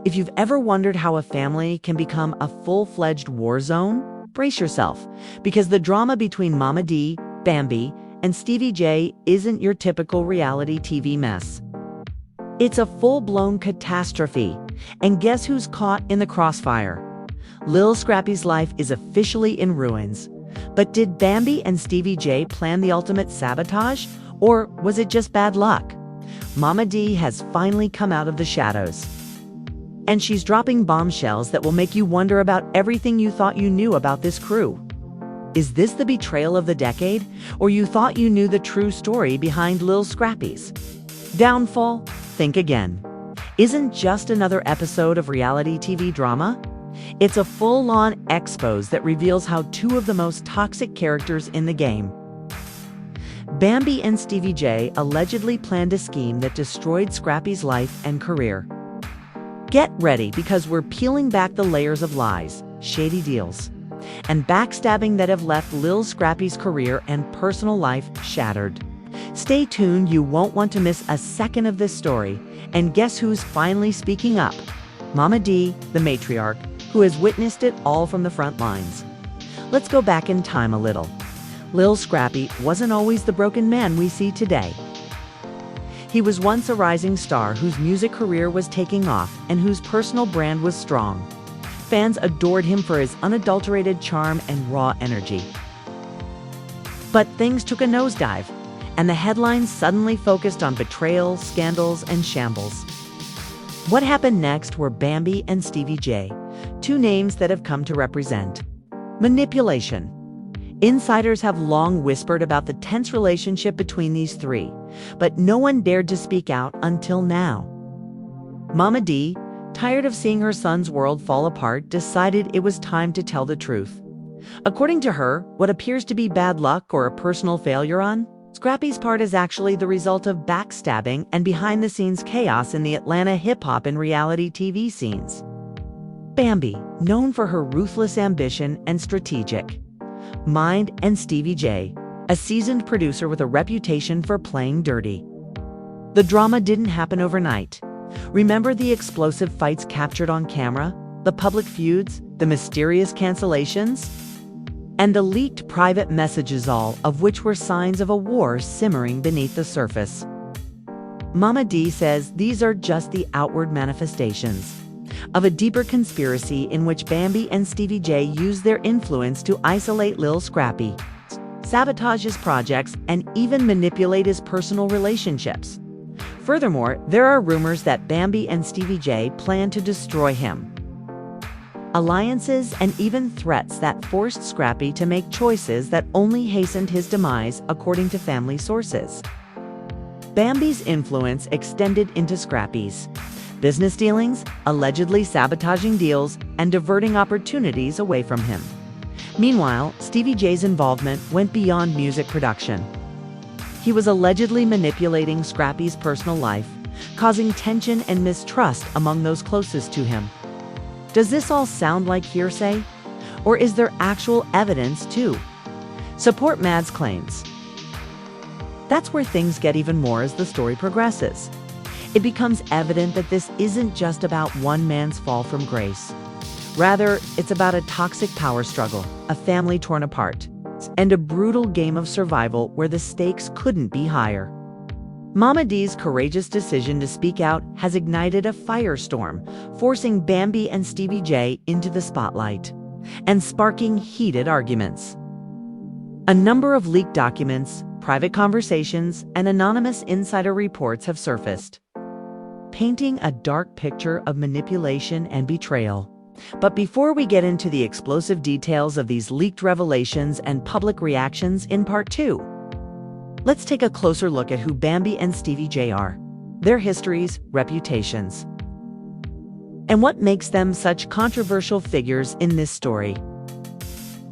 If you've ever wondered how a family can become a full-fledged war zone, brace yourself, because the drama between Momma Dee, Bambi, and Stevie J isn't your typical reality TV mess. It's a full-blown catastrophe, and guess who's caught in the crossfire? Lil Scrappy's life is officially in ruins. But did Bambi and Stevie J plan the ultimate sabotage, or was it just bad luck? Momma Dee has finally come out of the shadows. And she's dropping bombshells that will make you wonder about everything you thought you knew about this crew. Is this the betrayal of the decade, or you thought you knew the true story behind Lil Scrappy's downfall? Think again. Isn't just another episode of reality TV drama? It's a full-on expose that reveals how two of the most toxic characters in the game, Bambi and Stevie J, allegedly planned a scheme that destroyed Scrappy's life and career. Get ready, because we're peeling back the layers of lies, shady deals, and backstabbing that have left Lil Scrappy's career and personal life shattered. Stay tuned, you won't want to miss a second of this story. And guess who's finally speaking up? Momma Dee, the matriarch, who has witnessed it all from the front lines. Let's go back in time a little. Lil Scrappy wasn't always the broken man we see today. He was once a rising star whose music career was taking off and whose personal brand was strong. Fans adored him for his unadulterated charm and raw energy. But things took a nosedive, and the headlines suddenly focused on betrayal, scandals, and shambles. What happened next were Bambi and Stevie J, two names that have come to represent manipulation. Insiders have long whispered about the tense relationship between these three, but no one dared to speak out until now. Momma Dee, tired of seeing her son's world fall apart, decided it was time to tell the truth. According to her, what appears to be bad luck or a personal failure on Scrappy's part is actually the result of backstabbing and behind-the-scenes chaos in the Atlanta hip-hop and reality TV scenes. Bambi, known for her ruthless ambition and strategic mind, and Stevie J, a seasoned producer with a reputation for playing dirty. The drama didn't happen overnight. Remember the explosive fights captured on camera, the public feuds, the mysterious cancellations, and the leaked private messages, all of which were signs of a war simmering beneath the surface. Momma Dee says these are just the outward manifestations of a deeper conspiracy in which Bambi and Stevie J use their influence to isolate Lil Scrappy, sabotage his projects, and even manipulate his personal relationships. Furthermore, there are rumors that Bambi and Stevie J plan to destroy him. Alliances and even threats that forced Scrappy to make choices that only hastened his demise, according to family sources. Bambi's influence extended into Scrappy's business dealings, allegedly sabotaging deals and diverting opportunities away from him. Meanwhile, Stevie J's involvement went beyond music production. He was allegedly manipulating Scrappy's personal life, causing tension and mistrust among those closest to him. Does this all sound like hearsay? Or is there actual evidence too? Support Mad's claims. That's where things get even more as the story progresses. It becomes evident that this isn't just about one man's fall from grace. Rather, it's about a toxic power struggle, a family torn apart, and a brutal game of survival where the stakes couldn't be higher. Momma Dee's courageous decision to speak out has ignited a firestorm, forcing Bambi and Stevie J into the spotlight, and sparking heated arguments. A number of leaked documents, private conversations, and anonymous insider reports have surfaced, painting a dark picture of manipulation and betrayal. But before we get into the explosive details of these leaked revelations and public reactions in Part 2, let's take a closer look at who Bambi and Stevie J are, their histories, reputations, and what makes them such controversial figures in this story.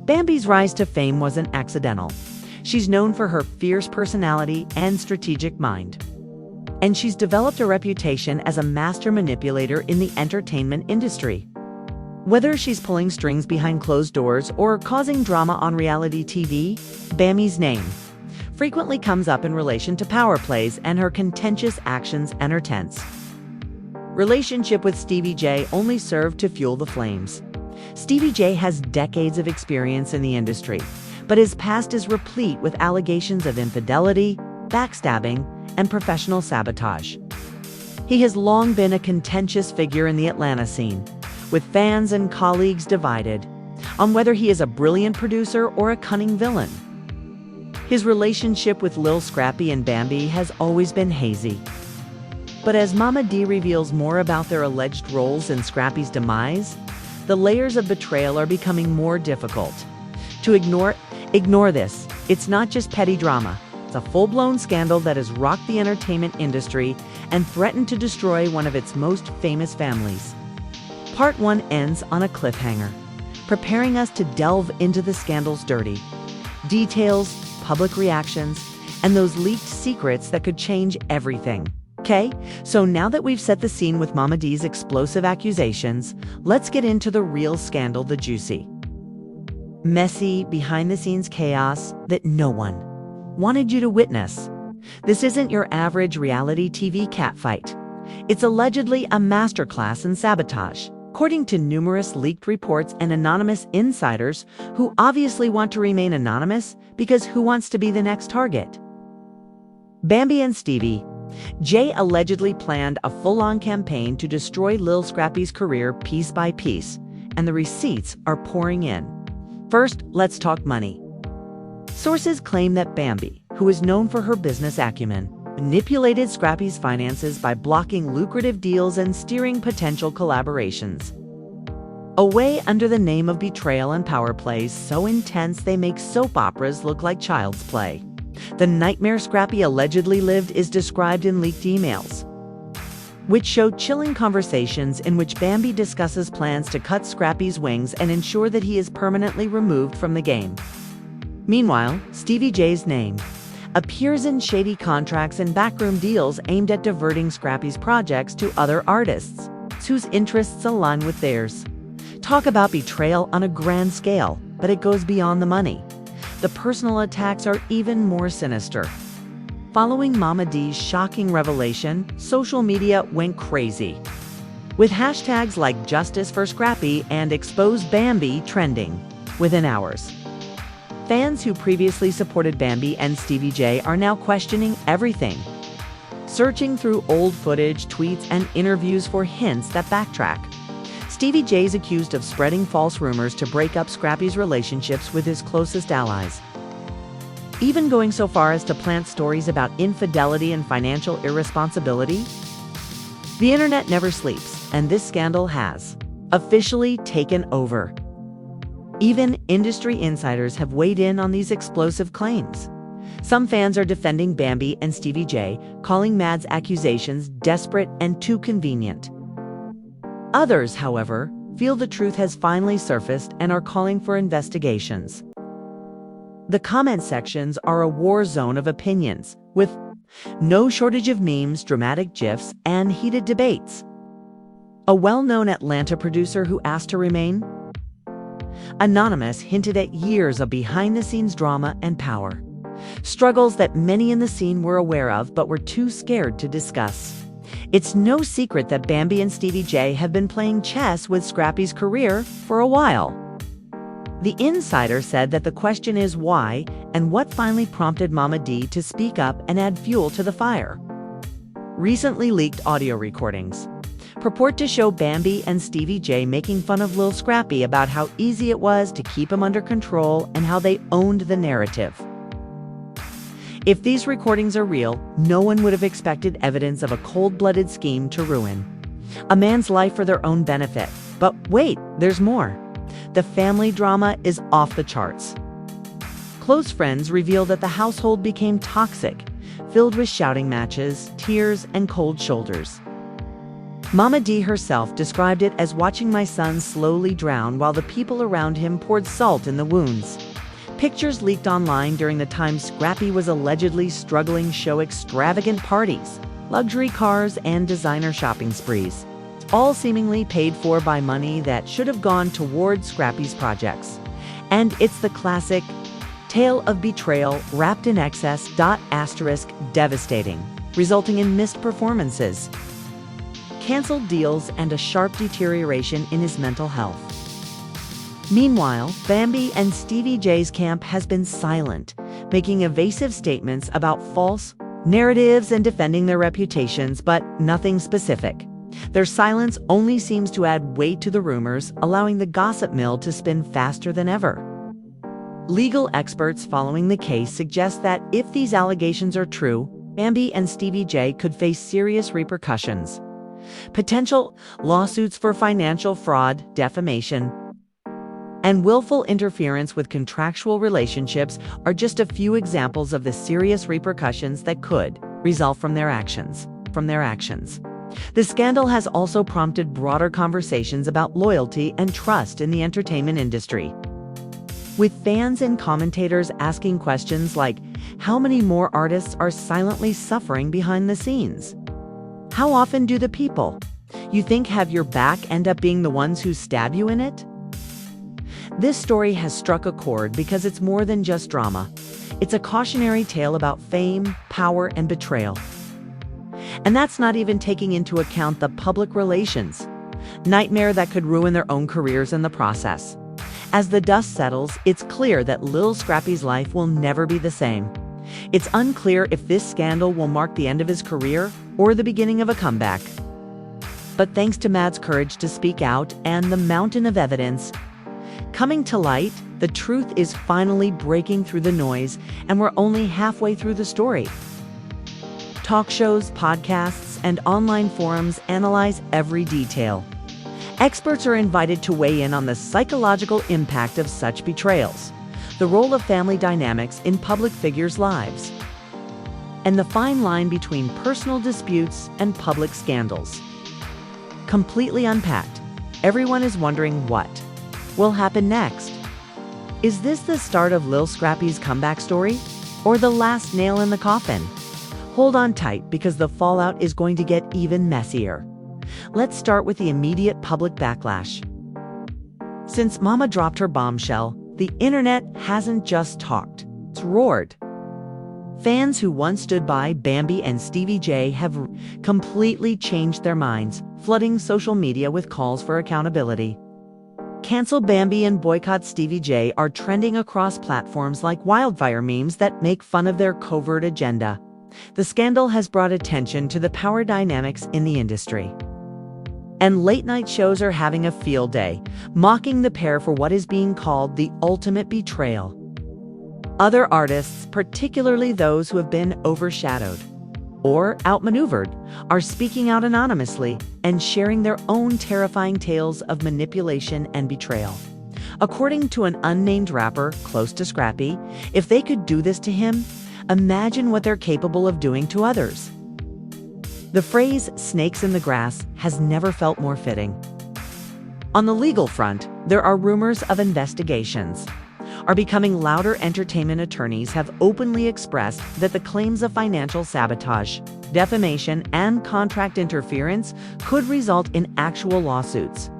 Bambi's rise to fame wasn't accidental. She's known for her fierce personality and strategic mind, and she's developed a reputation as a master manipulator in the entertainment industry. Whether she's pulling strings behind closed doors or causing drama on reality TV, Bambi's name frequently comes up in relation to power plays and her contentious actions and her tense relationship with Stevie J only served to fuel the flames. Stevie J has decades of experience in the industry, but his past is replete with allegations of infidelity, backstabbing, and professional sabotage. He has long been a contentious figure in the Atlanta scene, with fans and colleagues divided on whether he is a brilliant producer or a cunning villain. His relationship with Lil Scrippy and Bambi has always been hazy. But as Momma Dee reveals more about their alleged roles in Scrappy's demise, the layers of betrayal are becoming more difficult. To ignore this. It's not just petty drama. It's a full-blown scandal that has rocked the entertainment industry and threatened to destroy one of its most famous families. Part 1 ends on a cliffhanger, preparing us to delve into the scandal's dirty details, public reactions, and those leaked secrets that could change everything. Okay, so now that we've set the scene with Momma Dee's explosive accusations, let's get into the real scandal, the juicy, messy, behind-the-scenes chaos that no one wanted you to witness. This isn't your average reality TV catfight. It's allegedly a masterclass in sabotage, according to numerous leaked reports and anonymous insiders who obviously want to remain anonymous because who wants to be the next target? Bambi and Stevie J allegedly planned a full-on campaign to destroy Lil Scrippy's career piece by piece, and the receipts are pouring in. First, let's talk money. Sources claim that Bambi, who is known for her business acumen, manipulated Scrippy's finances by blocking lucrative deals and steering potential collaborations away under the name of betrayal and power plays so intense they make soap operas look like child's play. The nightmare Scrippy allegedly lived is described in leaked emails, which show chilling conversations in which Bambi discusses plans to cut Scrippy's wings and ensure that he is permanently removed from the game. Meanwhile, Stevie J's name appears in shady contracts and backroom deals aimed at diverting Scrippy's projects to other artists whose interests align with theirs. Talk about betrayal on a grand scale, but it goes beyond the money. The personal attacks are even more sinister. Following Momma Dee's shocking revelation, social media went crazy, with hashtags like Justice for Scrippy and Expose Bambi trending within hours. Fans who previously supported Bambi and Stevie J are now questioning everything, searching through old footage, tweets, and interviews for hints that backtrack. Stevie J is accused of spreading false rumors to break up Scrippy's relationships with his closest allies, even going so far as to plant stories about infidelity and financial irresponsibility. The internet never sleeps, and this scandal has officially taken over. Even industry insiders have weighed in on these explosive claims. Some fans are defending Bambi and Stevie J, calling Mad's accusations desperate and too convenient. Others, however, feel the truth has finally surfaced and are calling for investigations. The comment sections are a war zone of opinions, with no shortage of memes, dramatic gifs, and heated debates. A well-known Atlanta producer who asked to remain anonymous hinted at years of behind-the-scenes drama and power, struggles that many in the scene were aware of but were too scared to discuss. It's no secret that Bambi and Stevie J have been playing chess with Scrippy's career for a while. The insider said that the question is why and what finally prompted Momma Dee to speak up and add fuel to the fire. Recently leaked audio recordings purport to show Bambi and Stevie J making fun of Lil Scrippy about how easy it was to keep him under control and how they owned the narrative. If these recordings are real, no one would have expected evidence of a cold-blooded scheme to ruin a man's life for their own benefit. But wait, there's more. The family drama is off the charts. Close friends reveal that the household became toxic, filled with shouting matches, tears, and cold shoulders. Momma Dee herself described it as watching my son slowly drown while the people around him poured salt in the wounds. Pictures leaked online during the time Scrippy was allegedly struggling show extravagant parties, luxury cars, and designer shopping sprees, all seemingly paid for by money that should have gone towards Scrippy's projects. And it's the classic tale of betrayal wrapped in excess. Devastating, resulting in missed performances, canceled deals, and a sharp deterioration in his mental health. Meanwhile, Bambi and Stevie J's camp has been silent, making evasive statements about false narratives and defending their reputations, but nothing specific. Their silence only seems to add weight to the rumors, allowing the gossip mill to spin faster than ever. Legal experts following the case suggest that if these allegations are true, Bambi and Stevie J could face serious repercussions. Potential lawsuits for financial fraud, defamation, and willful interference with contractual relationships are just a few examples of the serious repercussions that could result from their actions. The scandal has also prompted broader conversations about loyalty and trust in the entertainment industry, with fans and commentators asking questions like, how many more artists are silently suffering behind the scenes? How often do the people you think have your back end up being the ones who stab you in it? This story has struck a chord because it's more than just drama. It's a cautionary tale about fame, power, and betrayal. And that's not even taking into account the public relations nightmare that could ruin their own careers in the process. As the dust settles, it's clear that Lil Scrappy's life will never be the same. It's unclear if this scandal will mark the end of his career or the beginning of a comeback. But thanks to Matt's courage to speak out and the mountain of evidence coming to light, the truth is finally breaking through the noise, and we're only halfway through the story. Talk shows, podcasts, and online forums analyze every detail. Experts are invited to weigh in on the psychological impact of such betrayals, the role of family dynamics in public figures' lives, and the fine line between personal disputes and public scandals. Completely unpacked, everyone is wondering what will happen next. Is this the start of Lil Scrappy's comeback story, or the last nail in the coffin? Hold on tight, because the fallout is going to get even messier. Let's start with the immediate public backlash. Since Momma dropped her bombshell, the internet hasn't just talked, it's roared. Fans who once stood by Bambi and Stevie J have completely changed their minds, flooding social media with calls for accountability. Cancel Bambi and boycott Stevie J are trending across platforms like wildfire memes that make fun of their covert agenda. The scandal has brought attention to the power dynamics in the industry, and late-night shows are having a field day, mocking the pair for what is being called the ultimate betrayal. Other artists, particularly those who have been overshadowed or outmaneuvered, are speaking out anonymously and sharing their own terrifying tales of manipulation and betrayal. According to an unnamed rapper close to Scrappy, if they could do this to him, imagine what they're capable of doing to others. The phrase "snakes in the grass" has never felt more fitting. On the legal front, there are rumors of investigations are becoming louder. Entertainment attorneys have openly expressed that the claims of financial sabotage, defamation, and contract interference could result in actual lawsuits.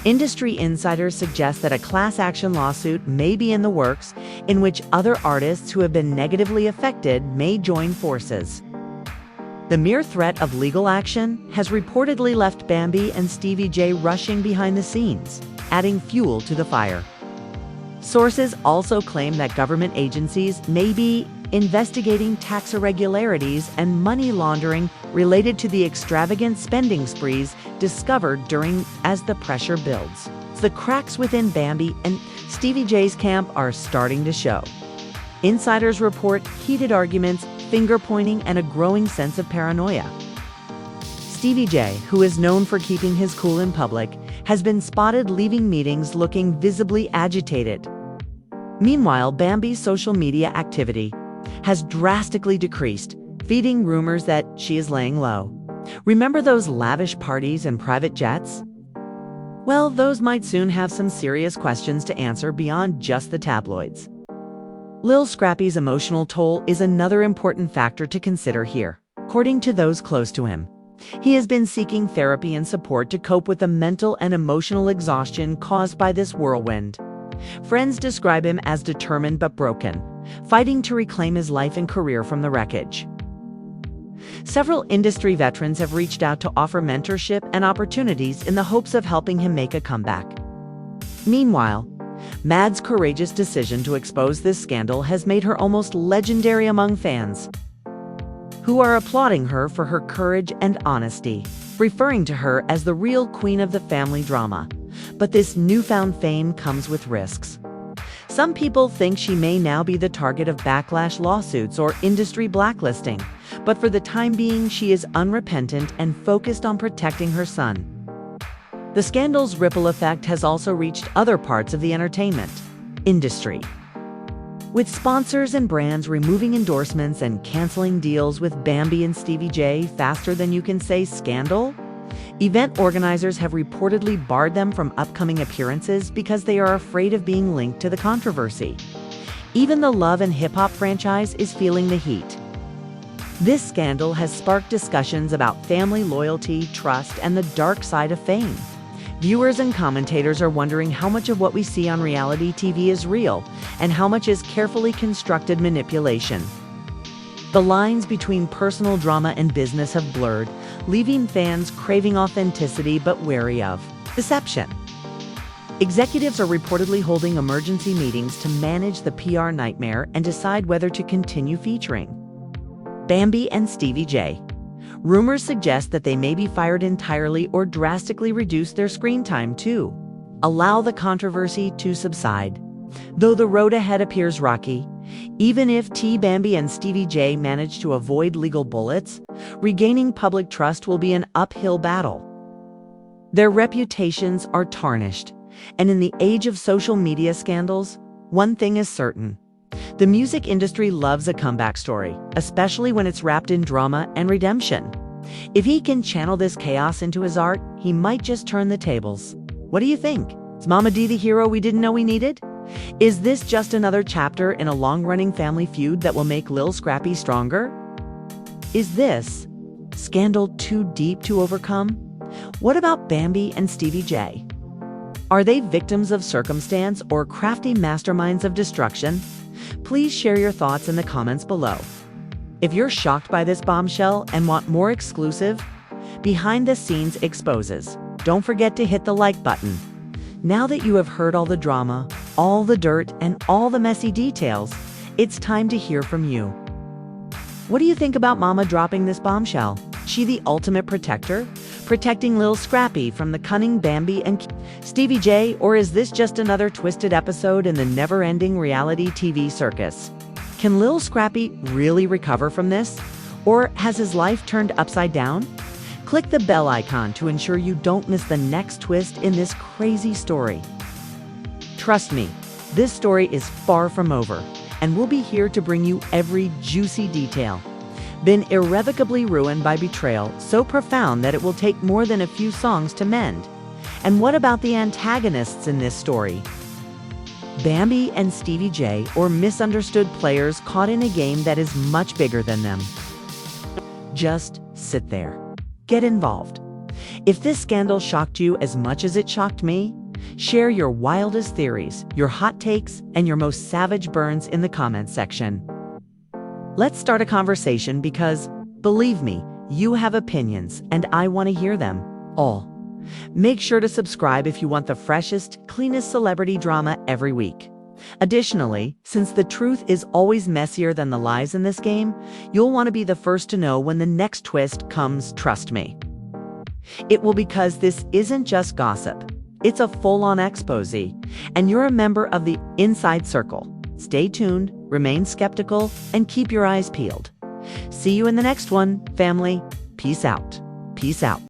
Industry insiders suggest that a class action lawsuit may be in the works, in which other artists who have been negatively affected may join forces. The mere threat of legal action has reportedly left Bambi and Stevie J rushing behind the scenes, adding fuel to the fire. Sources also claim that government agencies may be investigating tax irregularities and money laundering related to the extravagant spending sprees discovered as the pressure builds. The cracks within Bambi and Stevie J's camp are starting to show. Insiders report heated arguments, finger-pointing, and a growing sense of paranoia. Stevie J, who is known for keeping his cool in public, has been spotted leaving meetings looking visibly agitated. Meanwhile, Bambi's social media activity has drastically decreased, feeding rumors that she is laying low. Remember those lavish parties and private jets? Well, those might soon have some serious questions to answer beyond just the tabloids. Lil Scrappy's emotional toll is another important factor to consider here. According to those close to him, he has been seeking therapy and support to cope with the mental and emotional exhaustion caused by this whirlwind. Friends describe him as determined but broken, fighting to reclaim his life and career from the wreckage. Several industry veterans have reached out to offer mentorship and opportunities in the hopes of helping him make a comeback. Meanwhile, Mad's courageous decision to expose this scandal has made her almost legendary among fans, who are applauding her for her courage and honesty, referring to her as the real queen of the family drama. But this newfound fame comes with risks. Some people think she may now be the target of backlash lawsuits or industry blacklisting, but for the time being, she is unrepentant and focused on protecting her son. The scandal's ripple effect has also reached other parts of the entertainment industry, with sponsors and brands removing endorsements and canceling deals with Bambi and Stevie J faster than you can say scandal. Event organizers have reportedly barred them from upcoming appearances because they are afraid of being linked to the controversy. Even the Love and Hip Hop franchise is feeling the heat. This scandal has sparked discussions about family loyalty, trust, and the dark side of fame. Viewers and commentators are wondering how much of what we see on reality TV is real and how much is carefully constructed manipulation. The lines between personal drama and business have blurred, leaving fans craving authenticity but wary of deception. Executives are reportedly holding emergency meetings to manage the PR nightmare and decide whether to continue featuring Bambi and Stevie J. Rumors suggest that they may be fired entirely or drastically reduce their screen time to allow the controversy to subside. Though the road ahead appears rocky, even if Bambi and Stevie J manage to avoid legal bullets, regaining public trust will be an uphill battle. Their reputations are tarnished, and in the age of social media scandals, one thing is certain. The music industry loves a comeback story, especially when it's wrapped in drama and redemption. If he can channel this chaos into his art, he might just turn the tables. What do you think? Is Momma Dee the hero we didn't know we needed? Is this just another chapter in a long-running family feud that will make Lil Scrappy stronger? Is this scandal too deep to overcome? What about Bambi and Stevie J? Are they victims of circumstance or crafty masterminds of destruction? Please share your thoughts in the comments below. If you're shocked by this bombshell and want more exclusive, behind-the-scenes exposes, don't forget to hit the like button. Now that you have heard all the drama, all the dirt, and all the messy details, it's time to hear from you. What do you think about Mama dropping this bombshell? Is she the ultimate protector, protecting Lil Scrappy from the cunning Bambi and Stevie J, or is this just another twisted episode in the never-ending reality TV circus? Can Lil Scrappy really recover from this, or has his life turned upside down? Click the bell icon to ensure you don't miss the next twist in this crazy story. Trust me, this story is far from over, and we'll be here to bring you every juicy detail. Been irrevocably ruined by betrayal so profound that it will take more than a few songs to mend. And what about the antagonists in this story? Bambi and Stevie J, or misunderstood players caught in a game that is much bigger than them. Just sit there. Get involved. If this scandal shocked you as much as it shocked me, share your wildest theories, your hot takes, and your most savage burns in the comments section. Let's start a conversation because, believe me, you have opinions and I want to hear them all. Make sure to subscribe if you want the freshest, cleanest celebrity drama every week. Additionally, since the truth is always messier than the lies in this game, you'll want to be the first to know when the next twist comes, trust me. It will, because this isn't just gossip. It's a full-on expose, and you're a member of the Inside Circle. Stay tuned, remain skeptical, and keep your eyes peeled. See you in the next one, family. Peace out. Peace out.